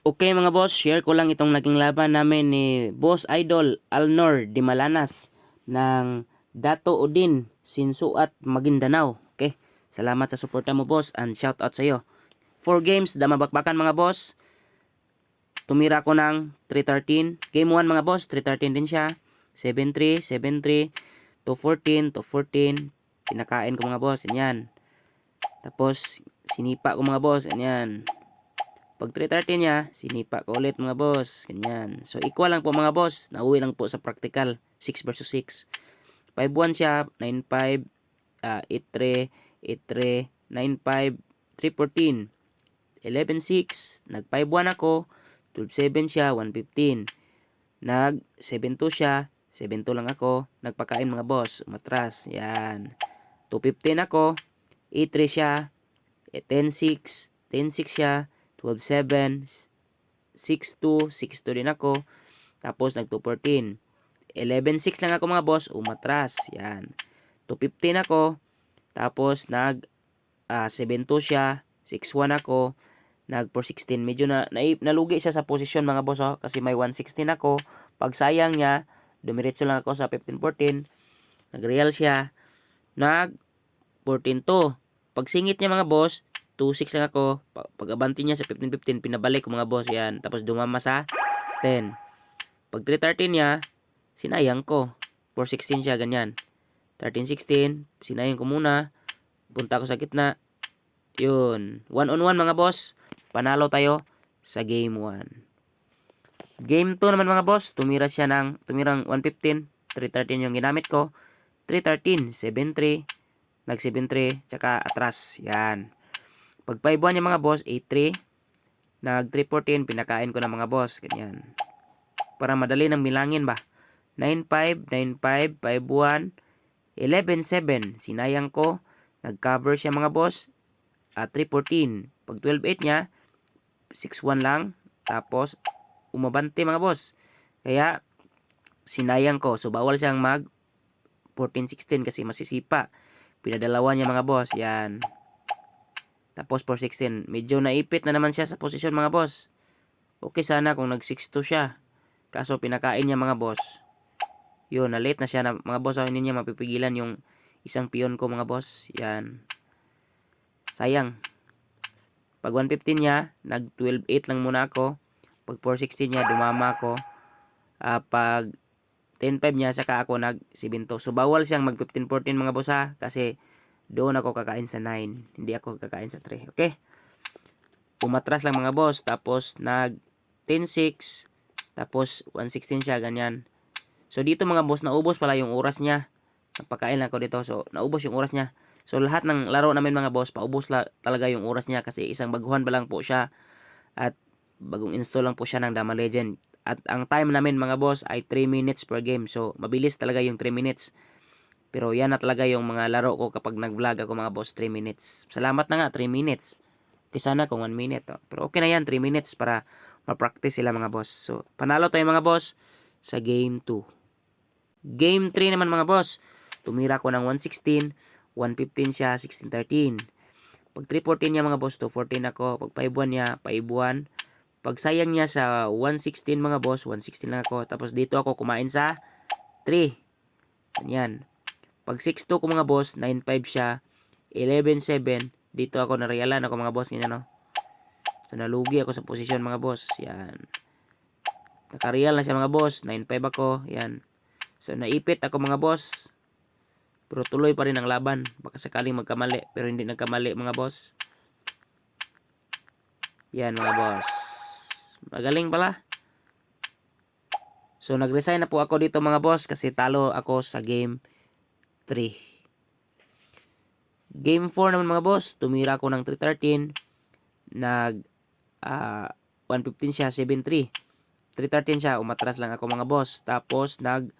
Okay mga boss, share ko lang itong naging laban namin ni Boss Idol Alnor Dimalanas ng Dato Udin, Sinsuat, Maguindanao. Okay, salamat sa suporta mo boss and shout out sa iyo. 4 games, damabakbakan mga boss. Tumira ko ng 313. Game 1 mga boss, 313 din siya. 7-3, 7-3, 214, 214. Pinakain ko mga boss, yan. Tapos sinipa ko mga boss, yan. Pag 330 niya, sinipa ko ulit mga boss. Ganyan. So, equal lang po mga boss. Nauwi lang po sa practical. 6 versus 6. 5-1 siya. 9-5. 8-3. 8-3. 9-5. 3-14. 11-6. Nag 5-1 ako. 12-7 siya. 1-15. Nag 7-2 siya. 7-2 lang ako. Nagpakain mga boss. Umatras. Yan. 2-15 ako. 8-3 siya. 10-6. 10-6 siya. 12-7, 6-2, 6-2 din ako. Tapos nag 2-14. 11-6 lang ako mga boss, umatras. Yan. 2-15 ako. Tapos nag 7-2 siya, 6-1 ako. Nag 4-16. Medyo nalugi siya sa posisyon mga boss kasi may 1-16 ako. Pag sayang niya, dumiretso lang ako sa 15-14. Nag-real siya. Nag 14-2. Pag singit niya mga boss, 2-6 lang ako. Pag-abanti niya sa 15-15, pinabalik ko mga boss. Yan. Tapos dumama sa 10. Pag 3-13 niya, sinayang ko. 4-16 siya, ganyan. 13-16, sinayang ko muna. Punta ko sa gitna. Yun. 1-on-1 mga boss. Panalo tayo sa game 1. Game 2 naman mga boss. Tumirang 115. 313 yung ginamit ko. 313, 7-3. Nag 7-3. Tsaka atras. Yan. Pag 5-1 yung mga boss, 8-3. Nag 3-14, pinakain ko na mga boss. Ganyan. Para madali nang bilangin ba. 9-5, 9-5, 5-1, 11-7. Sinayang ko. Nag-cover siya mga boss. 3-14. Pag 12-8 niya, 6-1 lang. Tapos, umabante mga boss. Kaya, sinayang ko. So, bawal siyang mag 14-16 kasi masisipa. Pinadalawa niya mga boss. Yan. Tapos 4-16. Medyo naipit na naman siya sa posisyon mga boss. Okay sana kung nag 6-2 siya. Kaso pinakain niya mga boss. Yun, na late na siya na mga boss. Hindi niya mapipigilan yung isang pion ko mga boss. Yan. Sayang. Pag 115 niya, nag 12-8 lang muna ako. Pag 4-16 niya, dumama ako. Pag 10-5 niya, saka ako nag 7-2. So, bawal siyang mag 15-14 mga boss ha. Kasi doon ako kakain sa 9. Hindi ako kakain sa 3. Okay? Umatras lang mga boss. Tapos nag 10-6. Tapos 116 siya. Ganyan. So dito mga boss, naubos pala yung oras niya. Nagpakain lang ako dito. So naubos yung oras niya. So lahat ng laro namin mga boss, paubos talaga yung oras niya. Kasi isang baguhan pa lang po siya. At bagong install lang po siya ng Dama Legend. At ang time namin mga boss ay 3 minutes per game. So mabilis talaga yung 3 minutes. Pero yan na talaga yung mga laro ko kapag nag-vlog ako mga boss, 3 minutes. Salamat na nga, 3 minutes. Okay sana kung 1 minute. Pero okay na yan, 3 minutes para ma-practice sila mga boss. So, panalo tayo mga boss sa game 2. Game 3 naman mga boss. Tumira ko ng 116, 115 siya, 16-13. Pag 314 niya mga boss, 214 ako. Pag 51 niya, 51. Pag sayang niya sa 116 mga boss, 116 lang ako. Tapos dito ako kumain sa 3. Ganyan. Pag 6-2 ko mga boss, 9-5 siya, 11-7. Dito ako narealan ako mga boss. Ganyan no. So nalugi ako sa posisyon mga boss. Yan. Nakareal na siya mga boss. 9-5 ako. Yan. So naipit ako mga boss. Pero tuloy pa rin ang laban. Baka sakaling magkamali. Pero hindi nagkamali mga boss. Yan mga boss. Magaling pala. So nag-resign na po ako dito mga boss. Kasi talo ako sa game 3. Game 4 naman mga boss. Tumira ako ng 313. Nag 115 siya. 7-3. 313 siya. Umatras lang ako mga boss. Tapos nag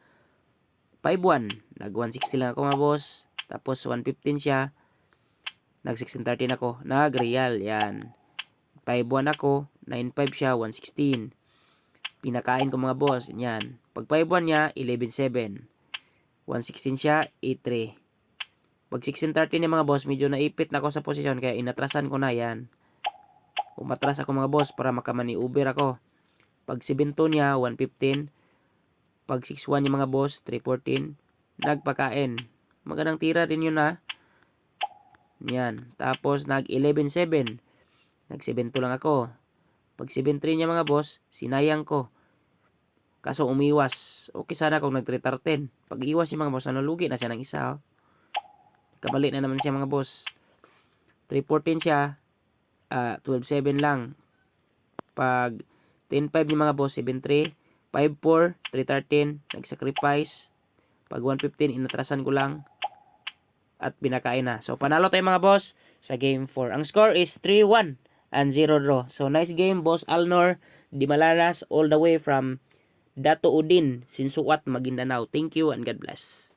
5-1. Nag 160 lang ako mga boss. Tapos 115 siya. Nag 16-13 ako. Nag real. Yan. 5-1 ako. 9-5 siya. 116. Pinakain ko mga boss. Yan. Pag 5-1 niya, 11-7. 116 siya. 8-3. Pag 16-13 niya mga boss, medyo naipit na ako sa posisyon. Kaya inatrasan ko na yan. umatras ako mga boss para makamani-uber ako. Pag 7-2 niya, 115. Pag 6-1 yung mga boss, 314. Nagpakain. Magandang tira din yun ha. Yan. Tapos nag 11-7. Nag 7-2 lang ako. Pag 7-3 niya mga boss, sinayang ko. Kaso umiwas. Okay sana kung nag 3-10. Pag iwas yung mga boss, nalugi na siya ng isa. Oh. Kabalik na naman siya mga boss. 3-14 siya. 12-7 lang. Pag 10-5 yung mga boss, 7-3. 5-4, 3-13. Nag-sacrifice. Pag 1-15, inatrasan ko lang. At pinakain na. So, panalo tayo mga boss sa game 4. Ang score is 3-1 and 0 draw. So, nice game, Boss Alnor Dimalanas, all the way from Dato Udin, Sinsuat, Maguindanao. Thank you and God bless.